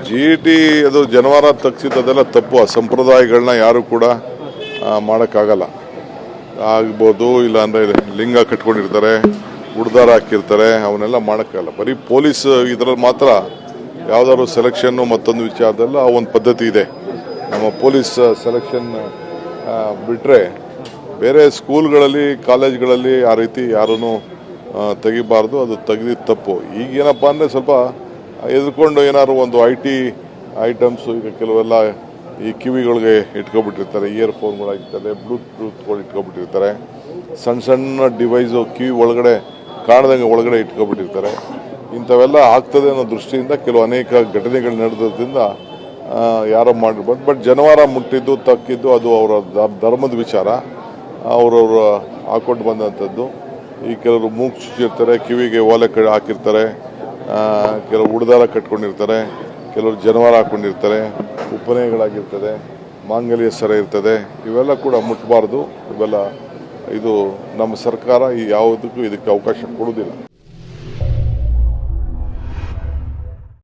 G T ಅದು ಜನವಾರ ತಗ್ಸಿದ್ದೆಲ್ಲ ತಪ್ಪು. ಆ ಸಂಪ್ರದಾಯಗಳನ್ನ ಯಾರು ಕೂಡ ಮಾಡೋಕ್ಕಾಗಲ್ಲ. ಆಗ್ಬೋದು, ಇಲ್ಲಾಂದರೆ ಲಿಂಗ ಕಟ್ಕೊಂಡಿರ್ತಾರೆ, ಉಡ್ದಾರ ಹಾಕಿರ್ತಾರೆ, ಅವನ್ನೆಲ್ಲ ಮಾಡೋಕ್ಕಾಗಲ್ಲ. ಬರೀ ಪೊಲೀಸ್ ಇದರಲ್ಲಿ ಮಾತ್ರ ಯಾವುದಾದ್ರು ಸೆಲೆಕ್ಷನ್ನು ಮತ್ತೊಂದು ವಿಚಾರದಲ್ಲ ಆ ಒಂದು ಪದ್ಧತಿ ಇದೆ. ನಮ್ಮ ಪೊಲೀಸ್ ಸೆಲೆಕ್ಷನ್ ಬಿಟ್ಟರೆ ಬೇರೆ ಸ್ಕೂಲ್ಗಳಲ್ಲಿ ಕಾಲೇಜ್ಗಳಲ್ಲಿ ಆ ರೀತಿ ಯಾರೂ ತೆಗಿಬಾರ್ದು. ಅದು ತೆಗೆದಿದ್ದು ತಪ್ಪು. ಈಗೇನಪ್ಪ ಅಂದರೆ ಸ್ವಲ್ಪ ಎದ್ಕೊಂಡು ಏನಾದ್ರು ಒಂದು IT ಐಟಮ್ಸು, ಈಗ ಕೆಲವೆಲ್ಲ ಈ ಕಿವಿಗಳಿಗೆ ಇಟ್ಕೊಬಿಟ್ಟಿರ್ತಾರೆ, ಇಯರ್ಫೋನ್ಗಳಾಗಿರ್ತಾರೆ, ಬ್ಲೂಟೂತ್ಗಳು ಇಟ್ಕೊಬಿಟ್ಟಿರ್ತಾರೆ, ಸಣ್ಣ ಸಣ್ಣ ಡಿವೈಸು ಕಿವಿ ಒಳಗಡೆ ಕಾಣದಂಗೆ ಒಳಗಡೆ ಇಟ್ಕೊಬಿಟ್ಟಿರ್ತಾರೆ. ಇಂಥವೆಲ್ಲ ಆಗ್ತದೆ ಅನ್ನೋ ದೃಷ್ಟಿಯಿಂದ ಅನೇಕ ಘಟನೆಗಳು ನಡೆದ್ರಿಂದ ಯಾರೋ ಮಾಡಿರ್ಬೋದು. ಬಟ್ ಜನವಾರ ಮುಟ್ಟಿದ್ದು ತಕ್ಕಿದ್ದು ಅದು ಅವರ ಧರ್ಮದ ವಿಚಾರ, ಅವರವರು ಹಾಕೊಂಡು ಬಂದಂಥದ್ದು. ಈ ಕೆಲವರು ಮೂಗು ಚುಚ್ಚಿರ್ತಾರೆ, ಕಿವಿಗೆ ಓಲೆ ಹಾಕಿರ್ತಾರೆ, ಕೆಲವರು ಉಡ್ದಾರ ಕಟ್ಕೊಂಡಿರ್ತಾರೆ, ಕೆಲವರು ಜನವಾರ ಹಾಕ್ಕೊಂಡಿರ್ತಾರೆ, ಉಪನಯಗಳಾಗಿರ್ತದೆ, ಮಾಂಗಲ್ಯ ಸರ ಇರ್ತದೆ. ಇವೆಲ್ಲ ಕೂಡ ಮುಟ್ಟಬಾರ್ದು. ಇದು ನಮ್ಮ ಸರ್ಕಾರ ಯಾವುದಕ್ಕೂ ಇದಕ್ಕೆ ಅವಕಾಶ ಕೊಡುವುದಿಲ್ಲ.